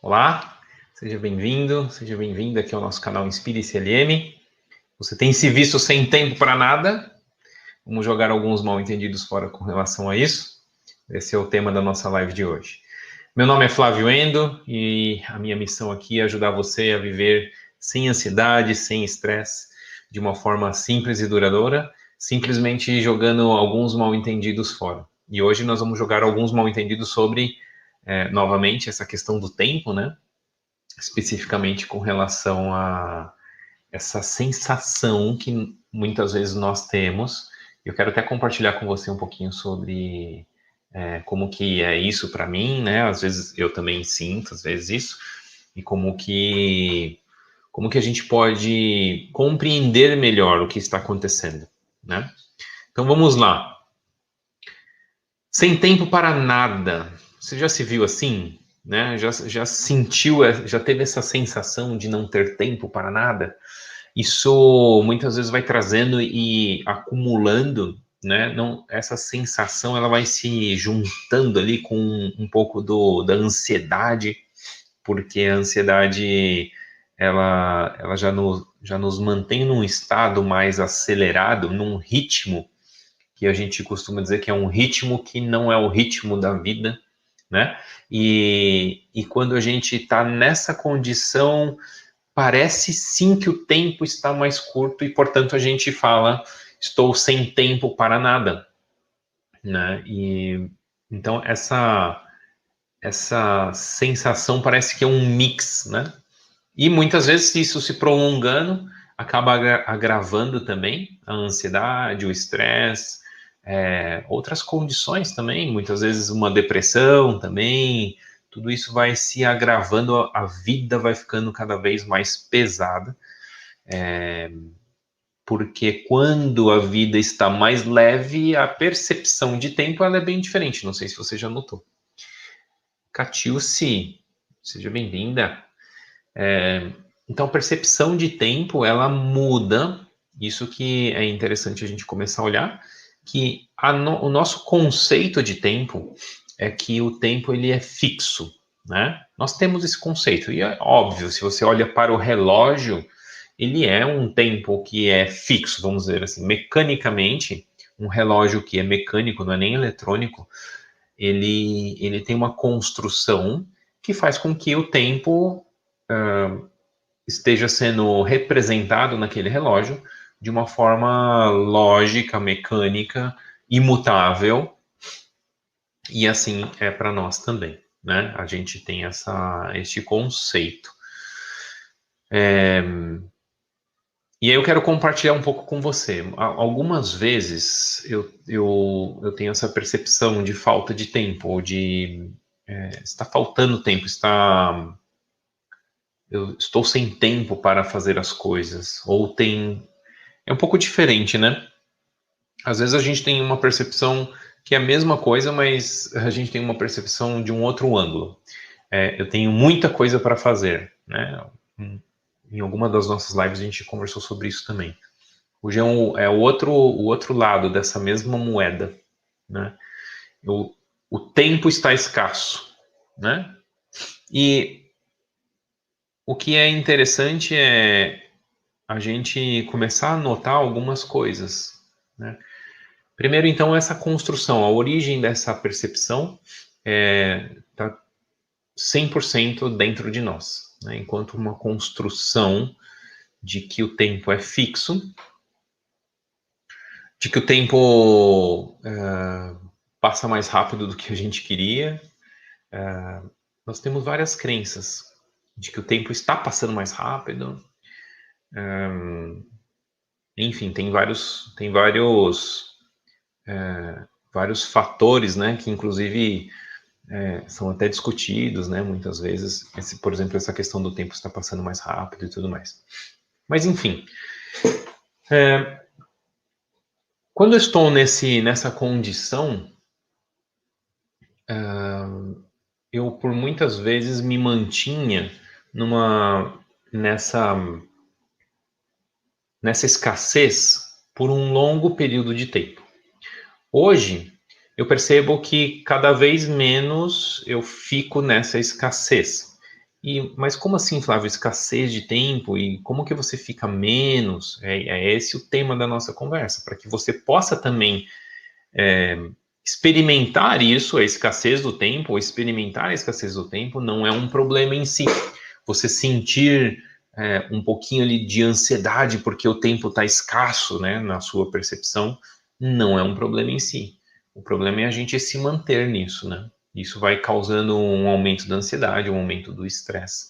Olá, seja bem-vindo, seja bem-vinda aqui ao nosso canal Inspire-se LM. Você tem se visto sem tempo para nada? Vamos jogar alguns mal-entendidos fora com relação a isso. Esse é o tema da nossa live de hoje. Meu nome é Flávio Endo e a minha missão aqui é ajudar você a viver sem ansiedade, sem estresse, de uma forma simples e duradoura, simplesmente jogando alguns mal-entendidos fora. E hoje nós vamos jogar alguns mal-entendidos sobre, novamente, essa questão do tempo, né? Especificamente com relação a essa sensação que muitas vezes nós temos. Eu quero até compartilhar com você um pouquinho sobre como que é isso para mim, né? Às vezes eu também sinto, às vezes isso, e como que a gente pode compreender melhor o que está acontecendo, né? Então vamos lá. Sem tempo para nada. Você já se viu assim? Né? Já sentiu, já teve essa sensação de não ter tempo para nada? Isso muitas vezes vai trazendo e acumulando, né? Não, essa sensação ela vai se juntando ali com um pouco da ansiedade, porque a ansiedade ela já nos mantém num estado mais acelerado, num ritmo que a gente costuma dizer que é um ritmo que não é o ritmo da vida, né? E quando a gente está nessa condição, parece sim que o tempo está mais curto e, portanto, a gente fala, estou sem tempo para nada, né? E então essa sensação parece que é um mix, né? E muitas vezes isso se prolongando acaba agravando também a ansiedade, o estresse, outras condições também, muitas vezes uma depressão também, tudo isso vai se agravando, a vida vai ficando cada vez mais pesada, porque quando a vida está mais leve, a percepção de tempo ela é bem diferente, não sei se você já notou. Catiúce, seja bem-vinda. Então, percepção de tempo, ela muda, isso que é interessante a gente começar a olhar, que o nosso conceito de tempo é que o tempo ele é fixo, né? Nós temos esse conceito, e é óbvio, se você olha para o relógio, ele é um tempo que é fixo, vamos dizer assim, mecanicamente, um relógio que é mecânico, não é nem eletrônico, ele tem uma construção que faz com que o tempo esteja sendo representado naquele relógio de uma forma lógica, mecânica, imutável, e assim é para nós também, né? A gente tem este conceito. E aí eu quero compartilhar um pouco com você. Algumas vezes eu tenho essa percepção de falta de tempo, ou de está faltando tempo, eu estou sem tempo para fazer as coisas, ou é um pouco diferente, né? Às vezes a gente tem uma percepção que é a mesma coisa, mas a gente tem uma percepção de um outro ângulo. Eu tenho muita coisa para fazer, né? Em alguma das nossas lives a gente conversou sobre isso também. Hoje é o outro lado dessa mesma moeda, né? O tempo está escasso, né? E o que é interessante é a gente começar a notar algumas coisas, né? Primeiro, então, essa construção, a origem dessa percepção está 100% dentro de nós, né? Enquanto uma construção de que o tempo é fixo, de que o tempo passa mais rápido do que a gente queria. Nós temos várias crenças de que o tempo está passando mais rápido. Enfim, tem vários fatores, né, que inclusive são até discutidos, né, muitas vezes, por exemplo, essa questão do tempo está passando mais rápido e tudo mais. Mas, enfim, quando eu estou nessa condição, eu por muitas vezes me mantinha nessa escassez por um longo período de tempo. Hoje, eu percebo que cada vez menos eu fico nessa escassez. Mas como assim, Flávio, escassez de tempo? E como que você fica menos? É esse o tema da nossa conversa, para que você possa também experimentar isso, a escassez do tempo, ou experimentar a escassez do tempo não é um problema em si. Você sentir um pouquinho ali de ansiedade porque o tempo está escasso, né, na sua percepção, não é um problema em si. O problema é a gente se manter nisso, né? Isso vai causando um aumento da ansiedade, um aumento do estresse,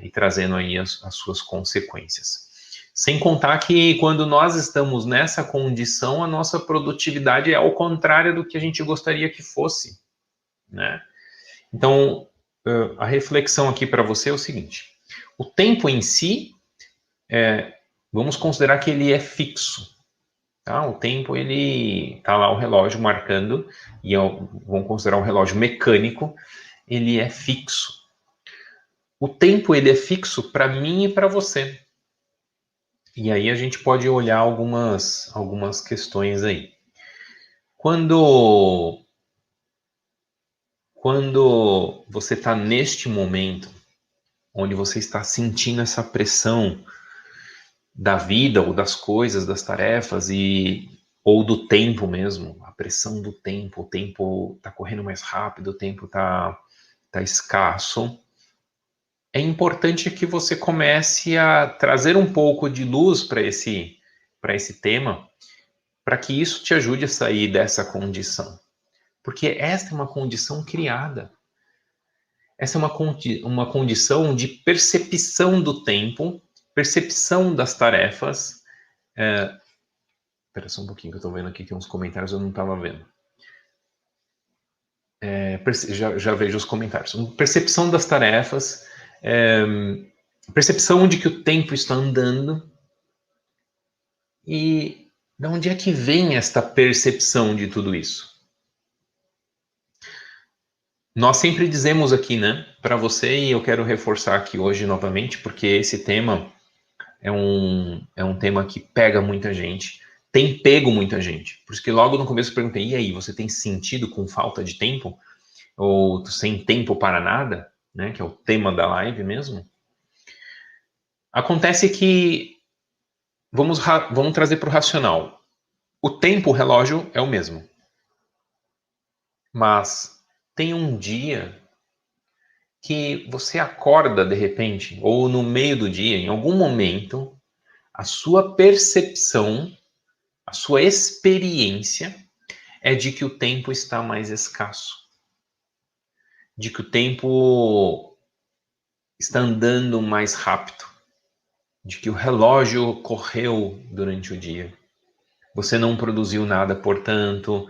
e trazendo aí as suas consequências. Sem contar que quando nós estamos nessa condição, a nossa produtividade é ao contrário do que a gente gostaria que fosse, né? Então, a reflexão aqui para você é o seguinte: o tempo em si, vamos considerar que ele é fixo. Tá? O tempo, ele tá lá o relógio marcando, e vamos considerar um relógio mecânico, ele é fixo. O tempo, ele é fixo para mim e para você. E aí a gente pode olhar algumas questões aí. Quando você está neste momento, onde você está sentindo essa pressão da vida ou das coisas, das tarefas ou do tempo mesmo, a pressão do tempo, o tempo está correndo mais rápido, o tempo tá escasso, é importante que você comece a trazer um pouco de luz para esse tema, para que isso te ajude a sair dessa condição. Porque esta é uma condição criada. Essa é uma condição de percepção do tempo, percepção das tarefas. Espera só um pouquinho que eu estou vendo aqui que uns comentários eu não estava vendo. Já vejo os comentários. Percepção das tarefas, percepção de que o tempo está andando. E de onde é que vem esta percepção de tudo isso? Nós sempre dizemos aqui, né, para você, e eu quero reforçar aqui hoje novamente, porque esse tema é um tema que pega muita gente, tem pego muita gente. Por isso que logo no começo eu perguntei, e aí, você tem sentido com falta de tempo? Ou sem tempo para nada? Né, que é o tema da live mesmo. Acontece que, vamos trazer para o racional. O tempo, o relógio é o mesmo. Mas tem um dia que você acorda de repente, ou no meio do dia, em algum momento, a sua percepção, a sua experiência é de que o tempo está mais escasso, de que o tempo está andando mais rápido, de que o relógio correu durante o dia. Você não produziu nada, portanto,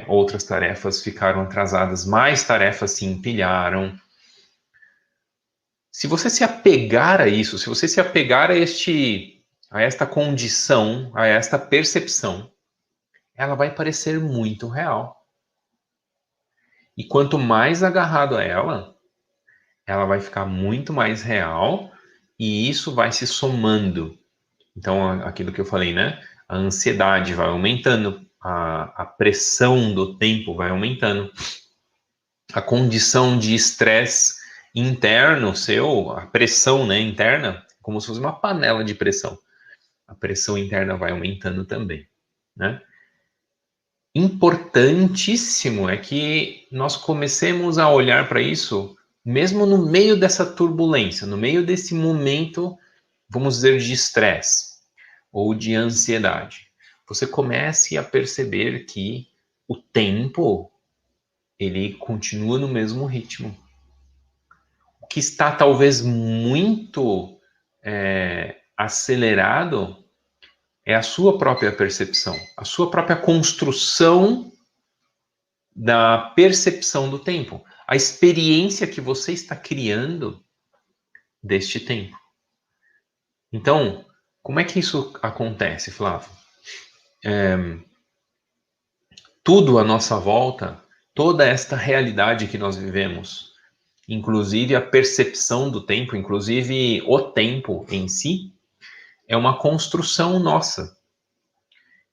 outras tarefas ficaram atrasadas, mais tarefas se empilharam. Se você se apegar a isso, se você se apegar a esta condição, a esta percepção, ela vai parecer muito real. E quanto mais agarrado a ela vai ficar muito mais real e isso vai se somando. Então, aquilo que eu falei, né? A ansiedade vai aumentando, a pressão do tempo vai aumentando, a condição de estresse interno seu, a pressão, né, interna, como se fosse uma panela de pressão. A pressão interna vai aumentando também, né? Importantíssimo é que nós comecemos a olhar para isso, mesmo no meio dessa turbulência, no meio desse momento, vamos dizer, de estresse ou de ansiedade. Você comece a perceber que o tempo, ele continua no mesmo ritmo. O que está talvez muito acelerado é a sua própria percepção, a sua própria construção da percepção do tempo, a experiência que você está criando deste tempo. Então, como é que isso acontece, Flávio? Tudo à nossa volta, toda esta realidade que nós vivemos, inclusive a percepção do tempo, inclusive o tempo em si, é uma construção nossa.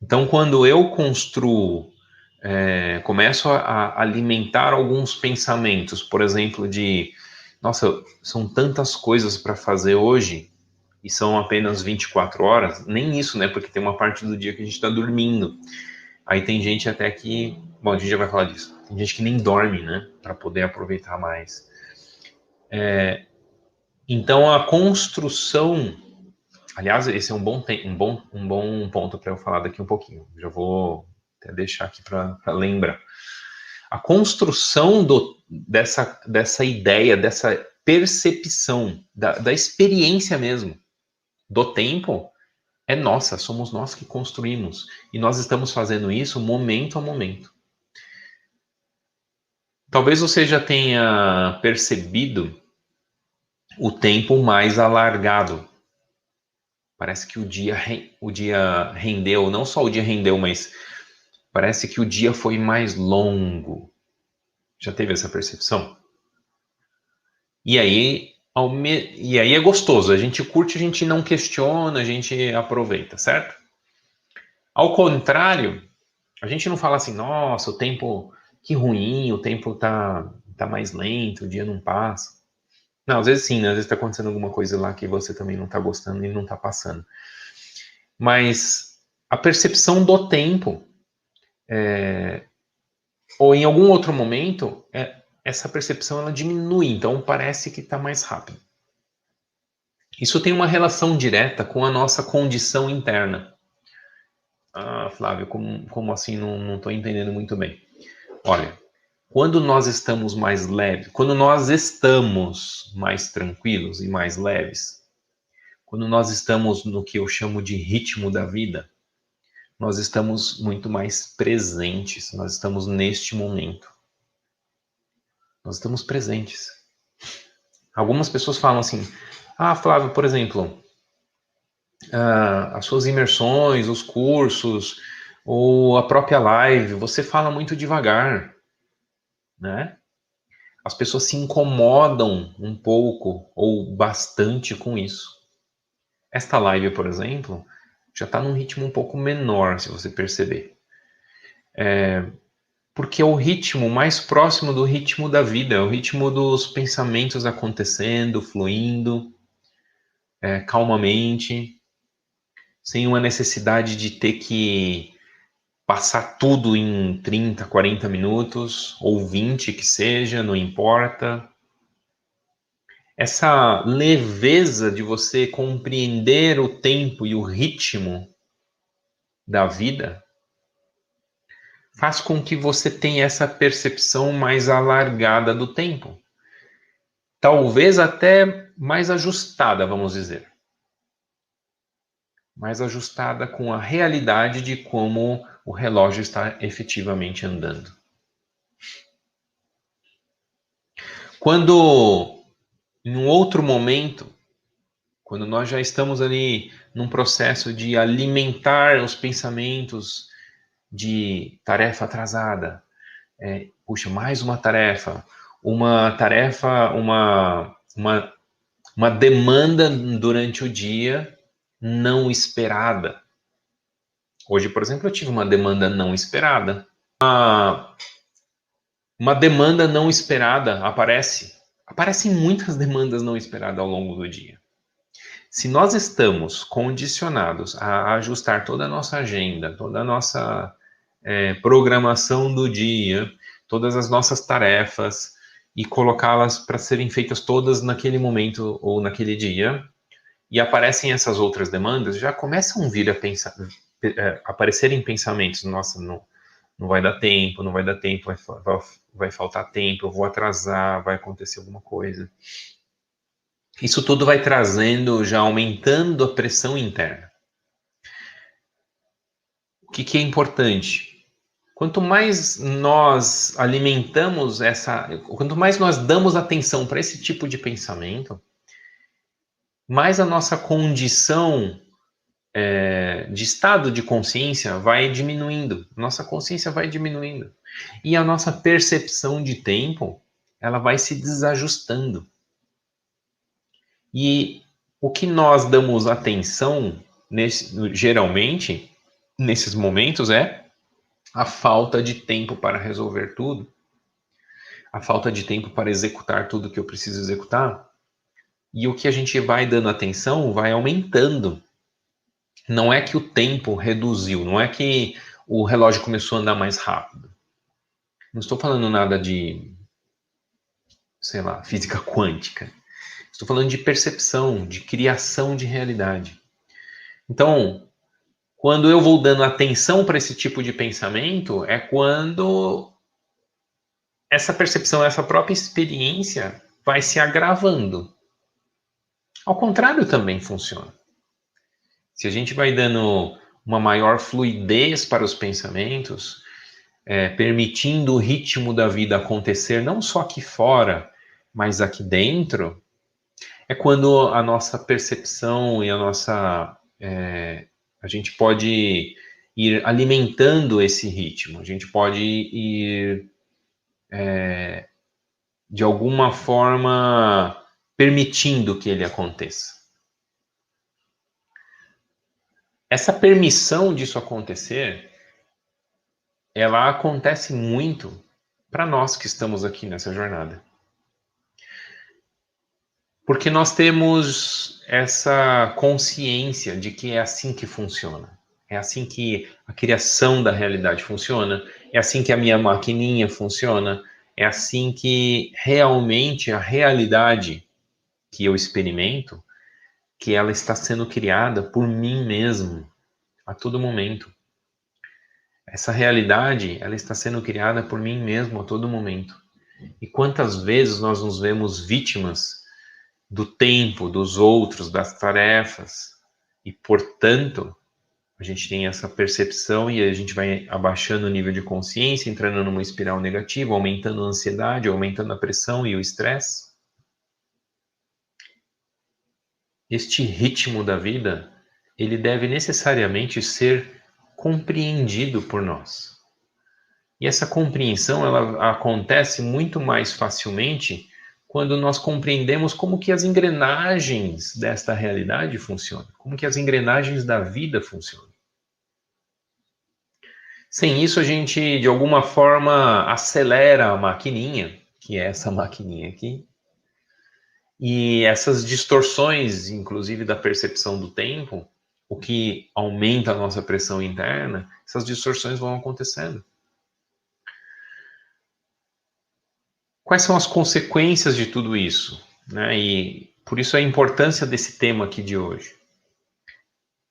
Então, quando eu construo, começo a alimentar alguns pensamentos, por exemplo, de nossa, são tantas coisas para fazer hoje e são apenas 24 horas. Nem isso, né? Porque tem uma parte do dia que a gente está dormindo. Aí tem gente até que, bom, a gente já vai falar disso. Tem gente que nem dorme, né? Para poder aproveitar mais. Então a construção, aliás, esse é um bom ponto para eu falar daqui um pouquinho. Já vou até deixar aqui para lembrar. A construção dessa ideia, dessa percepção, da experiência mesmo, do tempo, é nossa, somos nós que construímos. E nós estamos fazendo isso momento a momento. Talvez você já tenha percebido o tempo mais alargado. Parece que o dia rendeu, não só o dia rendeu, mas parece que o dia foi mais longo. Já teve essa percepção? E aí é gostoso, a gente curte, a gente não questiona, a gente aproveita, certo? Ao contrário, a gente não fala assim, nossa, o tempo, que ruim, o tempo tá mais lento, o dia não passa. Não, às vezes sim, né? Às vezes tá acontecendo alguma coisa lá que você também não tá gostando e não tá passando. Mas a percepção do tempo, ou em algum outro momento, essa percepção ela diminui, então parece que está mais rápido. Isso tem uma relação direta com a nossa condição interna. Ah, Flávio, como assim? Não estou entendendo muito bem. Olha, quando nós estamos mais leves, quando nós estamos mais tranquilos e mais leves, quando nós estamos no que eu chamo de ritmo da vida, nós estamos muito mais presentes, nós estamos neste momento. Nós estamos presentes. Algumas pessoas falam assim, ah, Flávio, por exemplo, as suas imersões, os cursos, ou a própria live, você fala muito devagar, né? As pessoas se incomodam um pouco ou bastante com isso. Esta live, por exemplo, já está num ritmo um pouco menor, se você perceber. Porque é o ritmo mais próximo do ritmo da vida, é o ritmo dos pensamentos acontecendo, fluindo, calmamente, sem uma necessidade de ter que passar tudo em 30, 40 minutos, ou 20 que seja, não importa. Essa leveza de você compreender o tempo e o ritmo da vida faz com que você tenha essa percepção mais alargada do tempo. Talvez até mais ajustada, vamos dizer. Mais ajustada com a realidade de como o relógio está efetivamente andando. Quando, em um outro momento, quando nós já estamos ali num processo de alimentar os pensamentos de tarefa atrasada, puxa, mais uma tarefa, uma demanda durante o dia não esperada. Hoje, por exemplo, eu tive uma demanda não esperada. Uma demanda não esperada aparecem muitas demandas não esperadas ao longo do dia. Se nós estamos condicionados a ajustar toda a nossa agenda, toda a nossa programação do dia, todas as nossas tarefas e colocá-las para serem feitas todas naquele momento ou naquele dia, e aparecem essas outras demandas, já começam a vir aparecerem pensamentos, nossa, não vai dar tempo, não vai dar tempo, vai faltar tempo, eu vou atrasar, vai acontecer alguma coisa. Isso tudo vai trazendo, já aumentando a pressão interna. O que é importante? Quanto mais nós alimentamos quanto mais nós damos atenção para esse tipo de pensamento, mais a nossa condição de estado de consciência vai diminuindo, nossa consciência vai diminuindo e a nossa percepção de tempo ela vai se desajustando. E o que nós damos atenção geralmente nesses momentos é a falta de tempo para resolver tudo, a falta de tempo para executar tudo que eu preciso executar, e o que a gente vai dando atenção vai aumentando. Não é que o tempo reduziu, não é que o relógio começou a andar mais rápido. Não estou falando nada de, sei lá, física quântica. Estou falando de percepção, de criação de realidade. Então, quando eu vou dando atenção para esse tipo de pensamento, é quando essa percepção, essa própria experiência vai se agravando. Ao contrário também funciona. Se a gente vai dando uma maior fluidez para os pensamentos, permitindo o ritmo da vida acontecer não só aqui fora, mas aqui dentro, é quando a nossa percepção e a gente pode ir alimentando esse ritmo, a gente pode ir, de alguma forma, permitindo que ele aconteça. Essa permissão disso acontecer, ela acontece muito para nós que estamos aqui nessa jornada. Porque nós temos essa consciência de que é assim que funciona. É assim que a criação da realidade funciona. É assim que a minha maquininha funciona. É assim que realmente a realidade que eu experimento, que ela está sendo criada por mim mesmo a todo momento. Essa realidade, ela está sendo criada por mim mesmo a todo momento. E quantas vezes nós nos vemos vítimas do tempo, dos outros, das tarefas, e, portanto, a gente tem essa percepção e a gente vai abaixando o nível de consciência, entrando numa espiral negativa, aumentando a ansiedade, aumentando a pressão e o estresse. Este ritmo da vida, ele deve necessariamente ser compreendido por nós. E essa compreensão, ela acontece muito mais facilmente quando nós compreendemos como que as engrenagens desta realidade funcionam, como que as engrenagens da vida funcionam. Sem isso, a gente, de alguma forma, acelera a maquininha, que é essa maquininha aqui, e essas distorções, inclusive da percepção do tempo, o que aumenta a nossa pressão interna, essas distorções vão acontecendo. Quais são as consequências de tudo isso? Né? E por isso a importância desse tema aqui de hoje.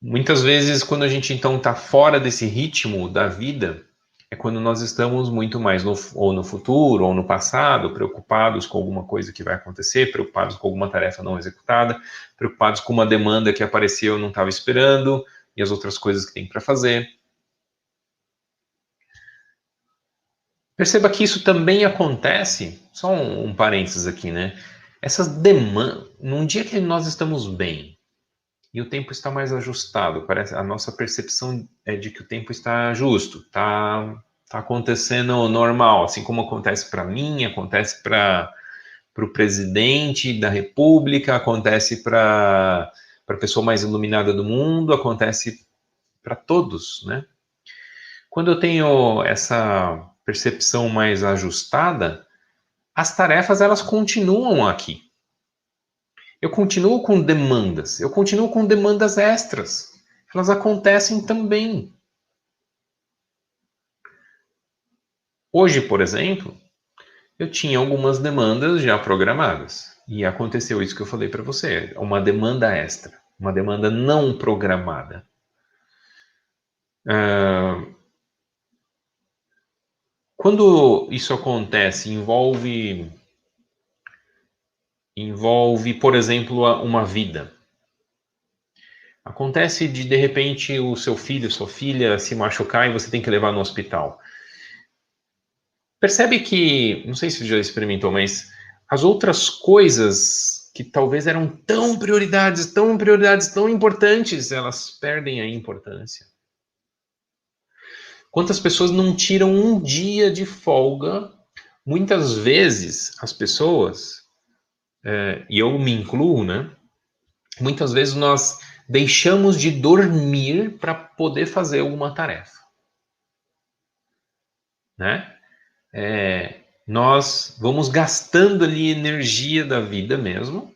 Muitas vezes, quando a gente então está fora desse ritmo da vida, é quando nós estamos muito mais ou no futuro ou no passado, preocupados com alguma coisa que vai acontecer, preocupados com alguma tarefa não executada, preocupados com uma demanda que apareceu e não estava esperando, e as outras coisas que tem para fazer. Perceba que isso também acontece, só um parênteses aqui, né? Essas demandas, num dia que nós estamos bem e o tempo está mais ajustado, parece a nossa percepção é de que o tempo está justo, tá acontecendo normal, assim como acontece para mim, acontece para o presidente da República, acontece para a pessoa mais iluminada do mundo, acontece para todos, né? Quando eu tenho essa percepção mais ajustada, as tarefas elas continuam aqui. Eu continuo com demandas extras. Elas acontecem também. Hoje, por exemplo, eu tinha algumas demandas já programadas. E aconteceu isso que eu falei para você, uma demanda extra, uma demanda não programada. Quando isso acontece, envolve, por exemplo, uma vida. Acontece de repente, o seu filho, sua filha se machucar e você tem que levar no hospital. Percebe que, não sei se você já experimentou, mas as outras coisas que talvez eram tão prioridades, tão importantes, elas perdem a importância. Quantas pessoas não tiram um dia de folga? Muitas vezes as pessoas, e eu me incluo, né? Muitas vezes nós deixamos de dormir para poder fazer alguma tarefa, né? nós vamos gastando ali energia da vida mesmo,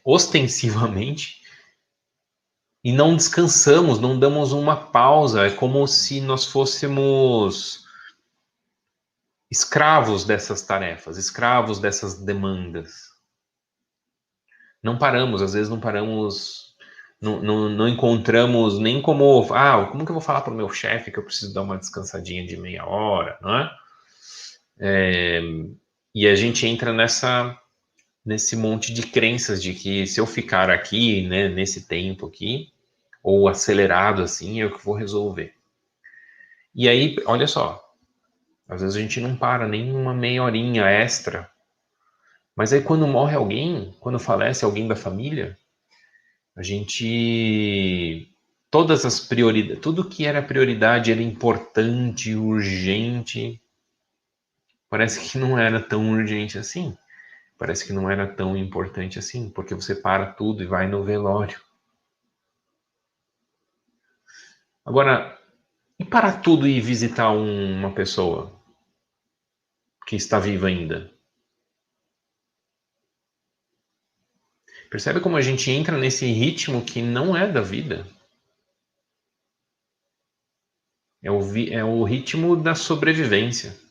ostensivamente, e não descansamos, não damos uma pausa. É como se nós fôssemos escravos dessas tarefas, escravos dessas demandas. Não paramos, às vezes não paramos, não encontramos nem como, como que eu vou falar para o meu chefe que eu preciso dar uma descansadinha de meia hora, não é? E a gente entra nesse monte de crenças de que se eu ficar aqui, né, nesse tempo aqui, ou acelerado assim, eu que vou resolver. E aí, olha só, às vezes a gente não para nem uma meia horinha extra, mas aí quando morre alguém, quando falece alguém da família, a gente, todas as prioridades, tudo que era prioridade era importante, urgente, parece que não era tão urgente assim. Parece que não era tão importante assim, porque você para tudo e vai no velório. Agora, e parar tudo e visitar uma pessoa que está viva ainda? Percebe como a gente entra nesse ritmo que não é da vida? É o ritmo da sobrevivência.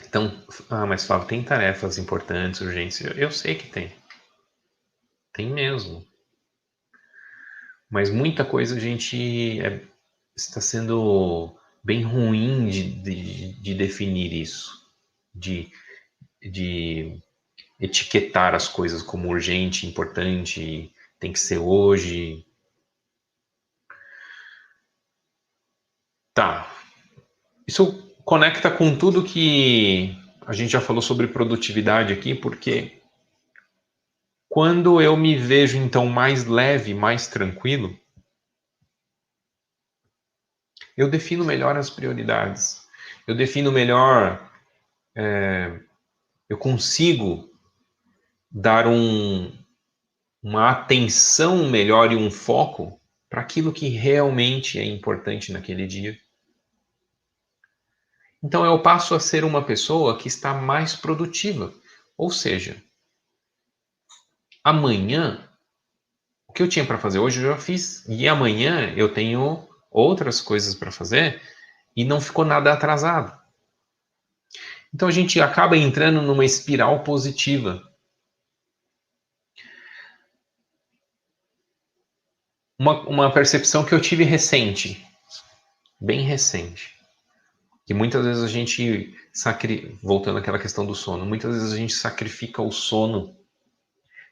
Então, mas Flávio, tem tarefas importantes, urgentes. Eu sei que tem. Tem mesmo. Mas muita coisa a gente está sendo bem ruim de definir isso. De etiquetar as coisas como urgente, importante, tem que ser hoje. Tá. Isso conecta com tudo que a gente já falou sobre produtividade aqui, porque quando eu me vejo então mais leve, mais tranquilo, eu defino melhor as prioridades. Eu defino melhor, eu consigo dar uma atenção melhor e um foco para aquilo que realmente é importante naquele dia. Então eu passo a ser uma pessoa que está mais produtiva. Ou seja, amanhã, o que eu tinha para fazer hoje eu já fiz. E amanhã eu tenho outras coisas para fazer e não ficou nada atrasado. Então a gente acaba entrando numa espiral positiva. Uma percepção que eu tive recente, bem recente, que muitas vezes a gente, voltando àquela questão do sono, muitas vezes a gente sacrifica o sono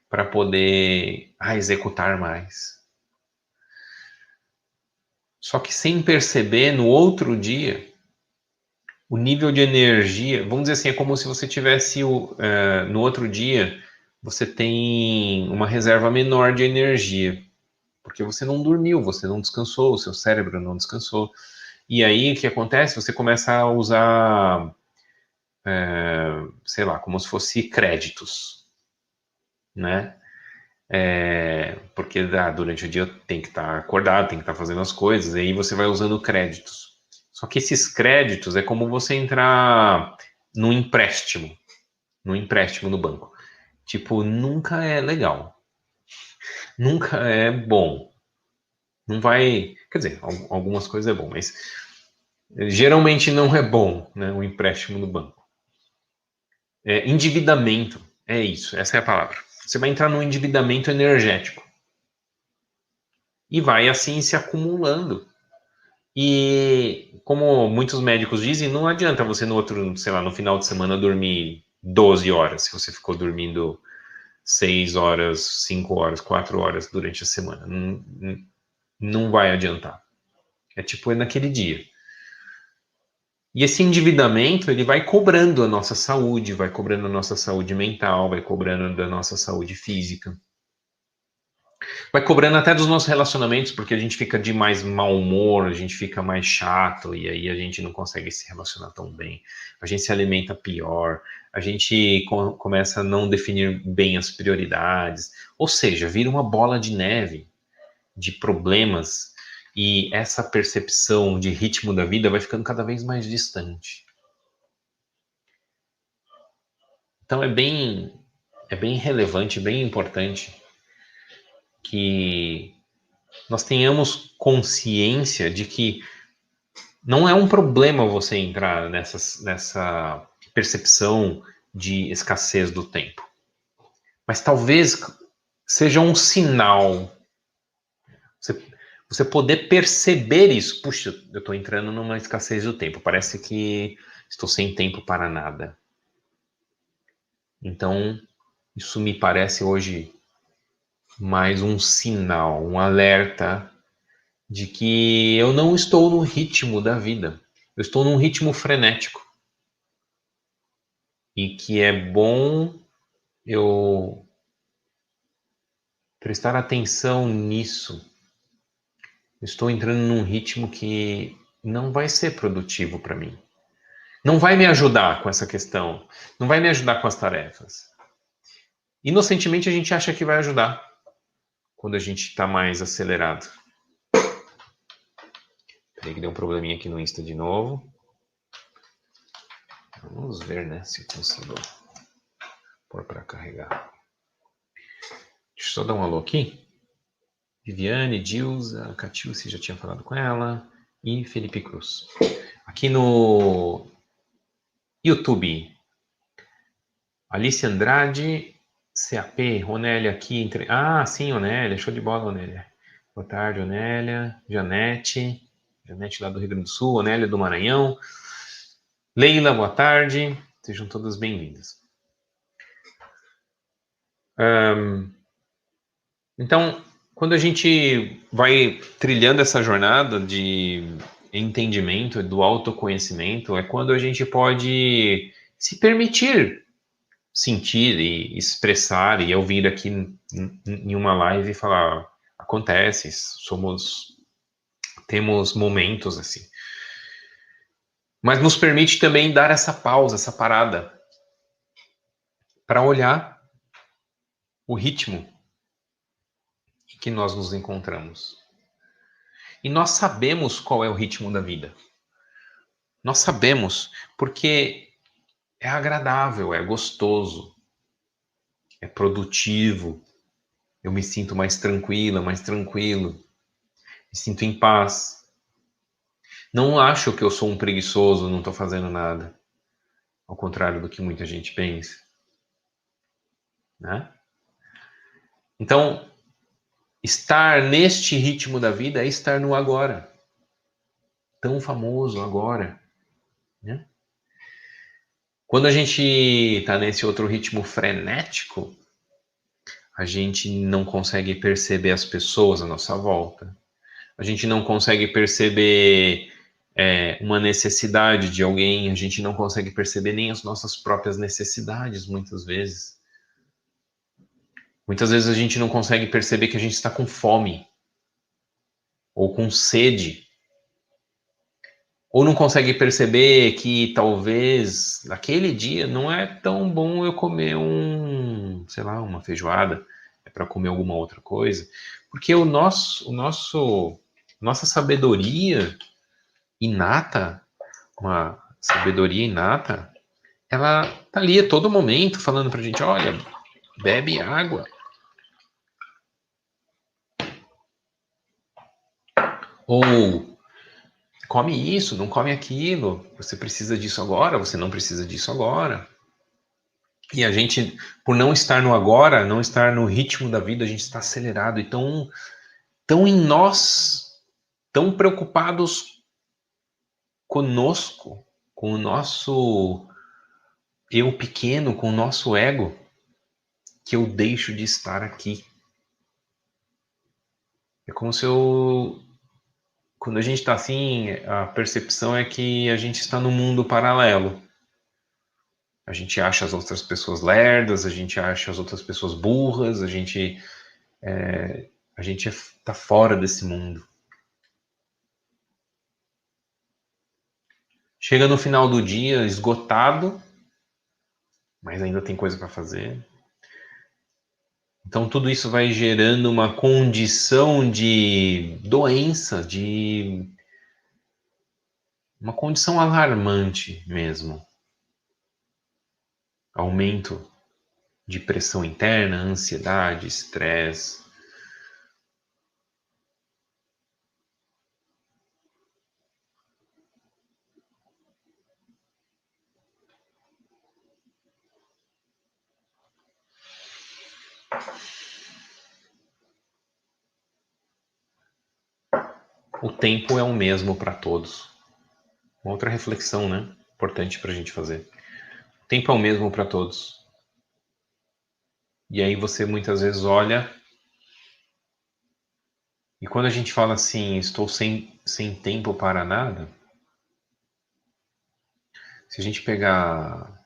para poder executar mais. Só que sem perceber, no outro dia, o nível de energia, vamos dizer assim, é como se você tivesse no outro dia, você tem uma reserva menor de energia, porque você não dormiu, você não descansou, o seu cérebro não descansou. E aí, o que acontece? Você começa a usar, sei lá, como se fosse créditos, né? Porque durante o dia tem que estar acordado, tem que estar fazendo as coisas, e aí você vai usando créditos. Só que esses créditos é como você entrar num empréstimo no banco. Tipo, nunca é legal. Nunca é bom. Não vai. Quer dizer, algumas coisas é bom, mas geralmente não é bom, né? O empréstimo no banco. Endividamento. É isso, essa é a palavra. Você vai entrar num endividamento energético. E vai assim se acumulando. E como muitos médicos dizem, não adianta você no outro, sei lá, no final de semana dormir 12 horas, se você ficou dormindo 6 horas, 5 horas, 4 horas durante a semana. Não vai adiantar. É naquele dia. E esse endividamento, ele vai cobrando a nossa saúde, vai cobrando a nossa saúde mental, vai cobrando da nossa saúde física. Vai cobrando até dos nossos relacionamentos, porque a gente fica de mais mau humor, a gente fica mais chato, e aí a gente não consegue se relacionar tão bem. A gente se alimenta pior, a gente começa a não definir bem as prioridades. Ou seja, vira uma bola de neve de problemas e essa percepção de ritmo da vida vai ficando cada vez mais distante. Então é bem relevante, bem importante que nós tenhamos consciência de que não é um problema você entrar nessa percepção de escassez do tempo. Mas talvez seja um sinal. Você poder perceber isso. Puxa, eu estou entrando numa escassez do tempo. Parece que estou sem tempo para nada. Então, isso me parece hoje mais um sinal, um alerta de que eu não estou no ritmo da vida. Eu estou num ritmo frenético. E que é bom eu prestar atenção nisso. Eu estou entrando num ritmo que não vai ser produtivo para mim. Não vai me ajudar com essa questão. Não vai me ajudar com as tarefas. Inocentemente a gente acha que vai ajudar quando a gente está mais acelerado. Peraí que deu um probleminha aqui no Insta de novo. Vamos ver, né, se eu consigo pôr para carregar. Deixa eu só dar um alô aqui. Viviane, Dilza, Catiúcia, já tinha falado com ela. E Felipe Cruz. Aqui no YouTube. Alice Andrade, CAP, Onélia aqui. Ah, sim, Onélia. Show de bola, Onélia. Boa tarde, Onélia. Janete. Janete lá do Rio Grande do Sul. Onélia do Maranhão. Leila, boa tarde. Sejam todas bem-vindas. Então, quando a gente vai trilhando essa jornada de entendimento, do autoconhecimento, é quando a gente pode se permitir sentir e expressar, e eu vir aqui em uma live e falar, acontece, temos momentos assim. Mas nos permite também dar essa pausa, essa parada, para olhar o ritmo em que nós nos encontramos. E nós sabemos qual é o ritmo da vida. Nós sabemos porque é agradável, é gostoso, é produtivo. Eu me sinto mais tranquila, mais tranquilo. Me sinto em paz. Não acho que eu sou um preguiçoso, não estou fazendo nada. Ao contrário do que muita gente pensa. Né? Então, estar neste ritmo da vida é estar no agora. Tão famoso agora. Né? Quando a gente está nesse outro ritmo frenético, a gente não consegue perceber as pessoas à nossa volta. A gente não consegue perceber uma necessidade de alguém, a gente não consegue perceber nem as nossas próprias necessidades, muitas vezes. Muitas vezes a gente não consegue perceber que a gente está com fome, ou com sede, ou não consegue perceber que talvez naquele dia não é tão bom eu comer uma feijoada, é para comer alguma outra coisa, porque nossa sabedoria inata, uma sabedoria inata, ela tá ali a todo momento falando pra gente, olha, bebe água. Ou come isso, não come aquilo, você precisa disso agora, você não precisa disso agora. E a gente, por não estar no agora, não estar no ritmo da vida, a gente está acelerado e tão em nós, tão preocupados conosco, com o nosso eu pequeno, com o nosso ego, que eu deixo de estar aqui. É como se quando a gente está assim, a percepção é que a gente está num mundo paralelo. A gente acha as outras pessoas lerdas, a gente acha as outras pessoas burras, a gente está fora desse mundo. Chega no final do dia esgotado, mas ainda tem coisa para fazer. Então, tudo isso vai gerando uma condição de doença, de uma condição alarmante mesmo. Aumento de pressão interna, ansiedade, estresse. O tempo é o mesmo para todos. Uma outra reflexão, né? Importante para a gente fazer. O tempo é o mesmo para todos. E aí você muitas vezes olha. E quando a gente fala assim, estou sem tempo para nada, se a gente pegar,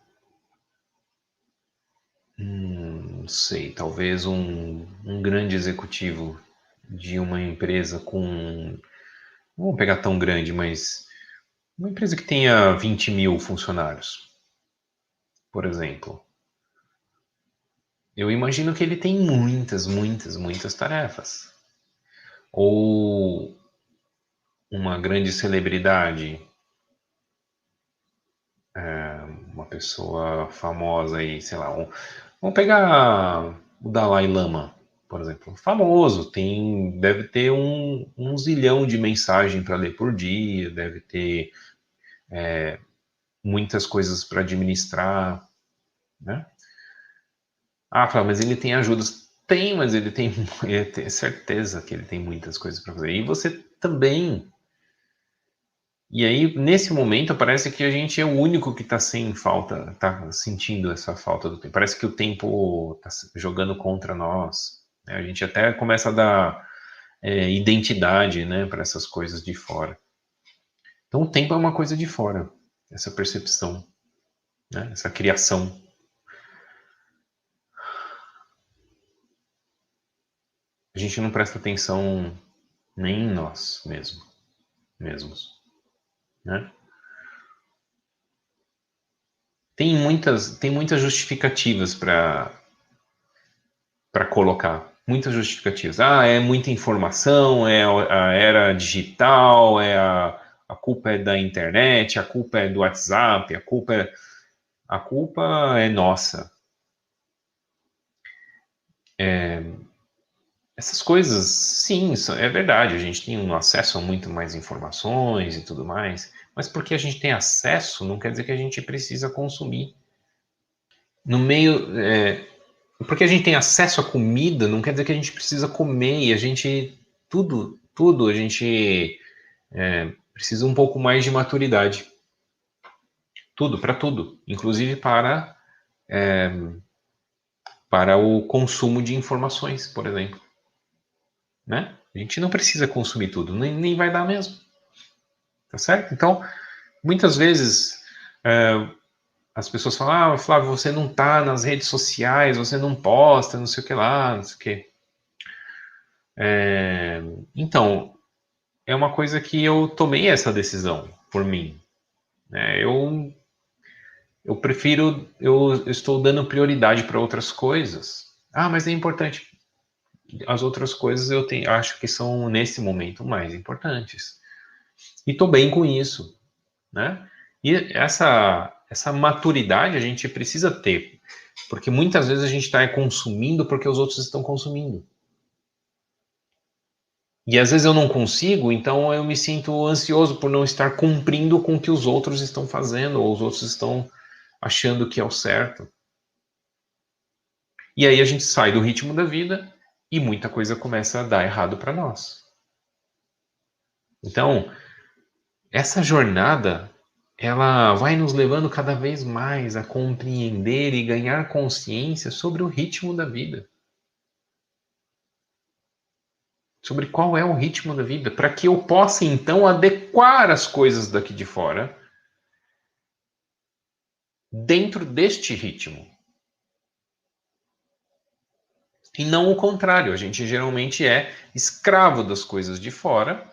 não sei, talvez um grande executivo de uma empresa com, não vamos pegar tão grande, mas uma empresa que tenha 20 mil funcionários, por exemplo. Eu imagino que ele tem muitas tarefas. Ou uma grande celebridade, uma pessoa famosa aí, sei lá, vamos pegar o Dalai Lama, por exemplo, famoso, deve ter um zilhão de mensagem para ler por dia, deve ter muitas coisas para administrar, né? Ah, Flávio, mas ele tem ajudas. Tem, mas ele tem certeza que ele tem muitas coisas para fazer. E você também. E aí, nesse momento, parece que a gente é o único que está sem falta, está sentindo essa falta do tempo. Parece que o tempo está jogando contra nós, né? A gente até começa a dar identidade, né, para essas coisas de fora. Então, o tempo é uma coisa de fora, essa percepção, né, essa criação. A gente não presta atenção nem em nós mesmos, né? Tem muitas justificativas para colocar. Muitas justificativas. Ah, é muita informação, é a era digital, a culpa é da internet, a culpa é do WhatsApp, a culpa é nossa. Essas coisas, sim, é verdade, a gente tem um acesso a muito mais informações e tudo mais, mas porque a gente tem acesso, não quer dizer que a gente precisa consumir. No meio, porque a gente tem acesso à comida, não quer dizer que a gente precisa comer, e a gente, tudo, a gente precisa um pouco mais de maturidade. Tudo, inclusive para o consumo de informações, por exemplo, né? A gente não precisa consumir tudo, nem vai dar mesmo, tá certo? Então, muitas vezes as pessoas falam, ah, Flávio, você não tá nas redes sociais, você não posta, não sei o que lá, não sei o que. Então, é uma coisa que eu tomei essa decisão por mim, né? Eu prefiro, eu estou dando prioridade para outras coisas. Ah, mas é importante. As outras coisas acho que são, nesse momento, mais importantes. E estou bem com isso, né? E essa maturidade a gente precisa ter, porque muitas vezes a gente está consumindo porque os outros estão consumindo. E às vezes eu não consigo, então eu me sinto ansioso por não estar cumprindo com o que os outros estão fazendo, ou os outros estão achando que é o certo. E aí a gente sai do ritmo da vida e muita coisa começa a dar errado para nós. Então, essa jornada, ela vai nos levando cada vez mais a compreender e ganhar consciência sobre o ritmo da vida. Sobre qual é o ritmo da vida, para que eu possa então adequar as coisas daqui de fora dentro deste ritmo. E não o contrário, a gente geralmente é escravo das coisas de fora,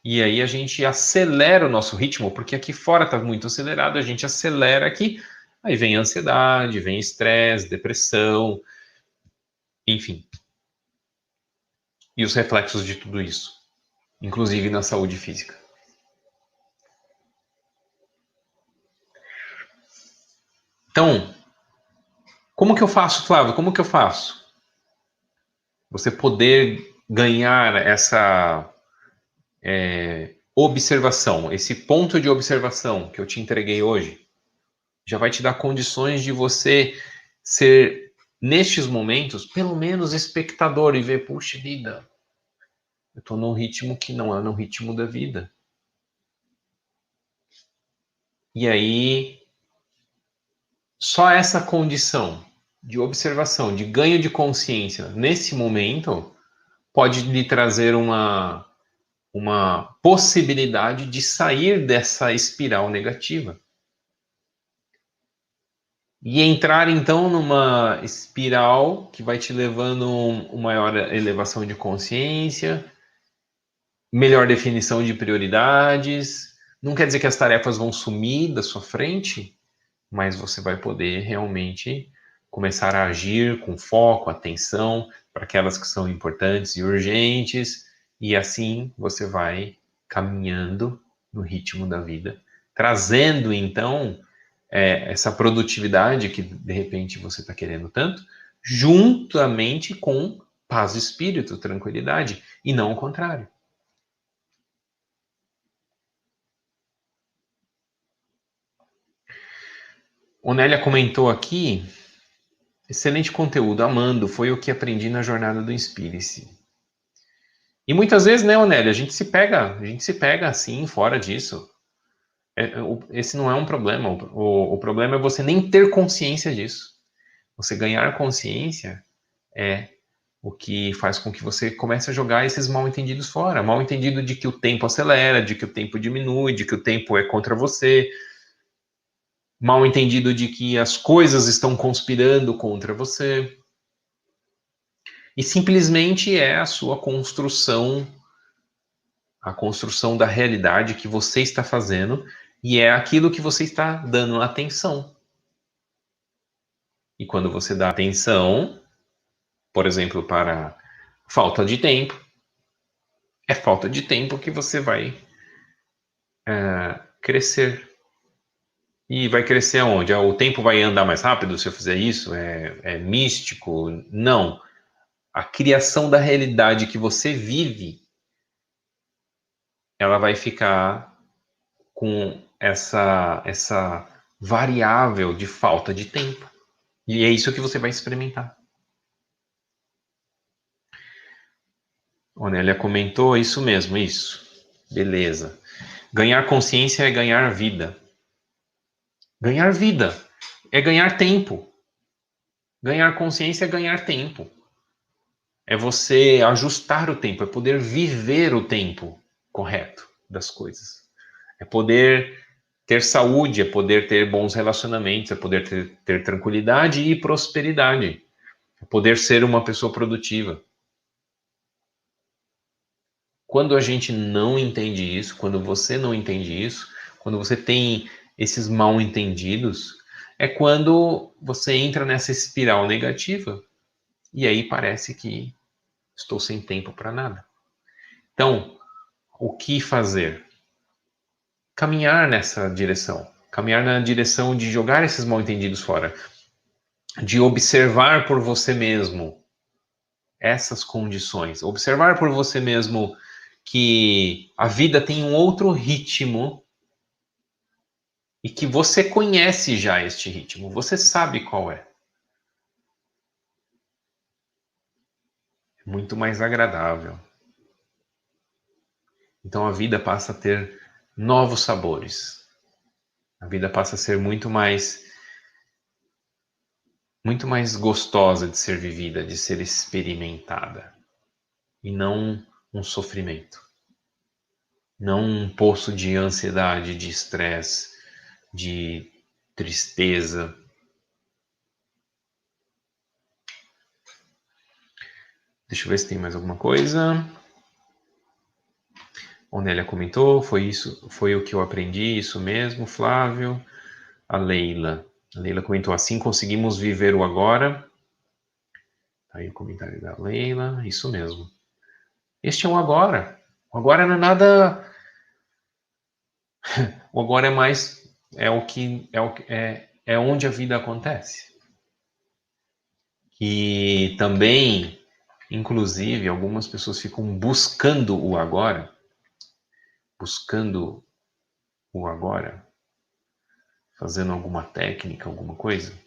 e aí a gente acelera o nosso ritmo, porque aqui fora está muito acelerado, a gente acelera aqui, aí vem ansiedade, vem estresse, depressão, enfim. e os reflexos de tudo isso, inclusive na saúde física. Então, como que eu faço, Flávio? Como que eu faço? Você poder ganhar essa observação, esse ponto de observação que eu te entreguei hoje, já vai te dar condições de você ser, nestes momentos, pelo menos espectador e ver, puxa vida, eu estou num ritmo que não é no ritmo da vida. E aí, só essa condição de observação, de ganho de consciência nesse momento, pode lhe trazer uma possibilidade de sair dessa espiral negativa. E entrar então numa espiral que vai te levando uma maior elevação de consciência, melhor definição de prioridades. Não quer dizer que as tarefas vão sumir da sua frente, mas você vai poder realmente começar a agir com foco, atenção para aquelas que são importantes e urgentes, e assim você vai caminhando no ritmo da vida, trazendo então essa produtividade que de repente você está querendo tanto, juntamente com paz de espírito, tranquilidade, e não o contrário. Onélia comentou aqui, excelente conteúdo, amando, foi o que aprendi na jornada do Inspire-se. E muitas vezes, né, Onélia, a gente se pega assim, fora disso. Esse não é um problema, o problema é você nem ter consciência disso. Você ganhar consciência é o que faz com que você comece a jogar esses mal-entendidos fora. Mal-entendido de que o tempo acelera, de que o tempo diminui, de que o tempo é contra você. Mal-entendido de que as coisas estão conspirando contra você. E simplesmente é a sua construção, a construção da realidade que você está fazendo, e é aquilo que você está dando atenção. E quando você dá atenção, por exemplo, para falta de tempo, é falta de tempo que você vai crescer. E vai crescer aonde? O tempo vai andar mais rápido se eu fizer isso? É místico? Não. A criação da realidade que você vive, ela vai ficar com essa variável de falta de tempo. E é isso que você vai experimentar. Onélia comentou, isso mesmo, isso. Beleza. Ganhar consciência é ganhar vida. Ganhar vida é ganhar tempo. Ganhar consciência é ganhar tempo. É você ajustar o tempo, é poder viver o tempo correto das coisas. É poder ter saúde, é poder ter bons relacionamentos, é poder ter tranquilidade e prosperidade. É poder ser uma pessoa produtiva. Quando a gente não entende isso, quando você não entende isso, quando você tem esses mal entendidos, é quando você entra nessa espiral negativa e aí parece que estou sem tempo para nada. Então, o que fazer? Caminhar nessa direção. Caminhar na direção de jogar esses mal entendidos fora. De observar por você mesmo essas condições. Observar por você mesmo que a vida tem um outro ritmo e que você conhece já este ritmo, você sabe qual é. É muito mais agradável. Então a vida passa a ter novos sabores. A vida passa a ser muito mais gostosa de ser vivida, de ser experimentada, e não um sofrimento. Não um poço de ansiedade, de estresse, de tristeza. Deixa eu ver se tem mais alguma coisa. Onélia comentou, foi isso, foi o que eu aprendi, isso mesmo, Flávio. A Leila comentou, assim conseguimos viver o agora. Tá aí o comentário da Leila, isso mesmo. Este é o agora. O agora não é nada. O agora é mais é onde a vida acontece. E também, inclusive, algumas pessoas ficam buscando o agora, fazendo alguma técnica, alguma coisa.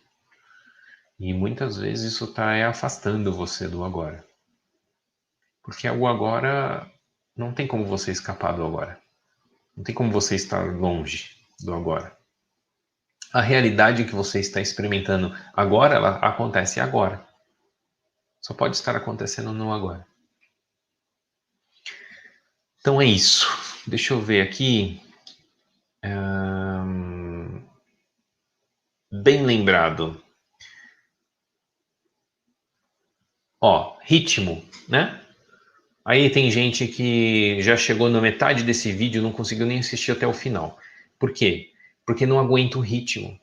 E muitas vezes isso está afastando você do agora. Porque o agora não tem como você escapar do agora. Não tem como você estar longe do agora. A realidade que você está experimentando agora, ela acontece agora. Só pode estar acontecendo no agora. Então é isso. Deixa eu ver aqui. Bem lembrado. Ó, ritmo, né? Aí tem gente que já chegou na metade desse vídeo e não conseguiu nem assistir até o final. Por quê? Porque não aguenta o ritmo.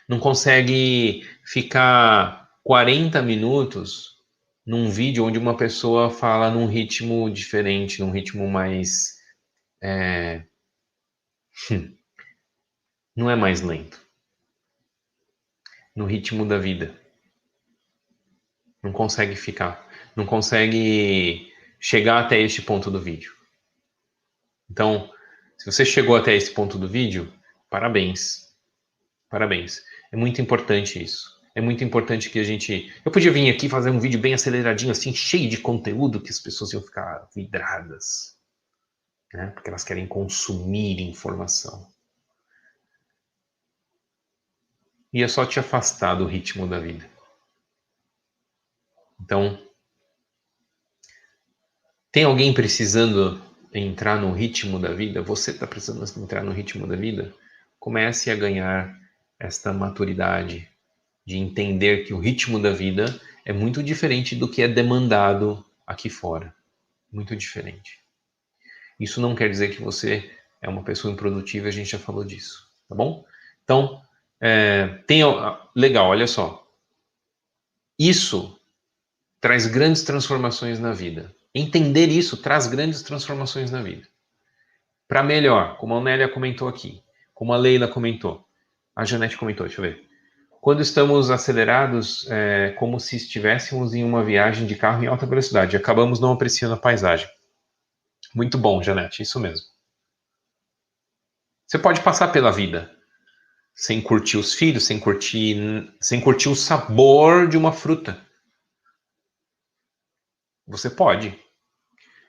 Não consegue ficar 40 minutos num vídeo onde uma pessoa fala num ritmo diferente, num ritmo mais. Não é mais lento. No ritmo da vida. Não consegue ficar. Não consegue chegar até este ponto do vídeo. Então, se você chegou até esse ponto do vídeo, parabéns. Parabéns. É muito importante isso. É muito importante que a gente. Eu podia vir aqui fazer um vídeo bem aceleradinho, assim, cheio de conteúdo, que as pessoas iam ficar vidradas, né? Porque elas querem consumir informação. E é só te afastar do ritmo da vida. Então, tem alguém precisando entrar no ritmo da vida? Você está precisando entrar no ritmo da vida? Comece a ganhar esta maturidade de entender que o ritmo da vida é muito diferente do que é demandado aqui fora. Muito diferente. Isso não quer dizer que você é uma pessoa improdutiva, a gente já falou disso, tá bom? Então, legal, olha só. Isso traz grandes transformações na vida. Entender isso traz grandes transformações na vida. Para melhor, como a Nélia comentou aqui, como a Leila comentou, a Janete comentou, deixa eu ver. Quando estamos acelerados, é como se estivéssemos em uma viagem de carro em alta velocidade. Acabamos não apreciando a paisagem. Muito bom, Janete, isso mesmo. Você pode passar pela vida sem curtir os filhos, sem curtir o sabor de uma fruta. Você pode.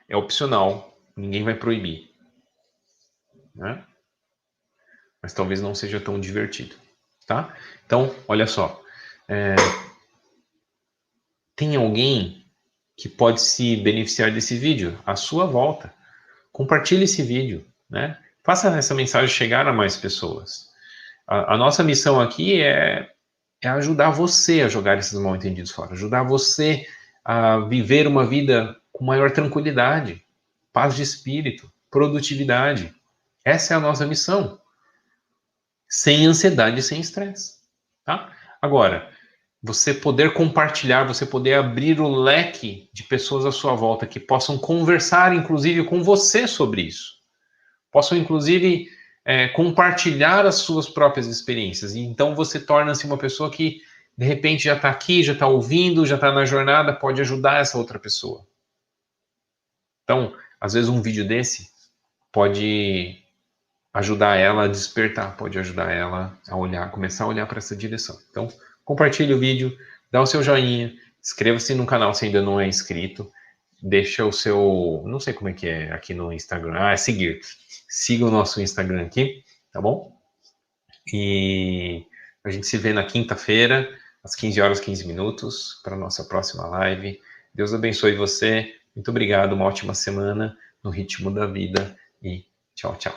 É opcional. Ninguém vai proibir. Né? Mas talvez não seja tão divertido. Tá? Então, olha só. Tem alguém que pode se beneficiar desse vídeo à sua volta. Compartilhe esse vídeo. Né? Faça essa mensagem chegar a mais pessoas. A nossa missão aqui é ajudar você a jogar esses mal-entendidos fora, ajudar você a viver uma vida com maior tranquilidade, paz de espírito, produtividade. Essa é a nossa missão. Sem ansiedade e sem estresse. Tá? Agora, você poder compartilhar, você poder abrir o leque de pessoas à sua volta que possam conversar, inclusive, com você sobre isso. Possam, inclusive, compartilhar as suas próprias experiências. E então você torna-se uma pessoa que, de repente, já está aqui, já está ouvindo, já está na jornada, pode ajudar essa outra pessoa. Então, às vezes um vídeo desse pode ajudar ela a despertar, pode ajudar ela a olhar, começar a olhar para essa direção. Então, compartilhe o vídeo, dá o seu joinha, inscreva-se no canal se ainda não é inscrito, deixa o seu, não sei como é que é aqui no Instagram, é seguir. Siga o nosso Instagram aqui, tá bom? E a gente se vê na quinta-feira, às 15 horas 15 minutos, para a nossa próxima live. Deus abençoe você. Muito obrigado, uma ótima semana no ritmo da vida e tchau, tchau.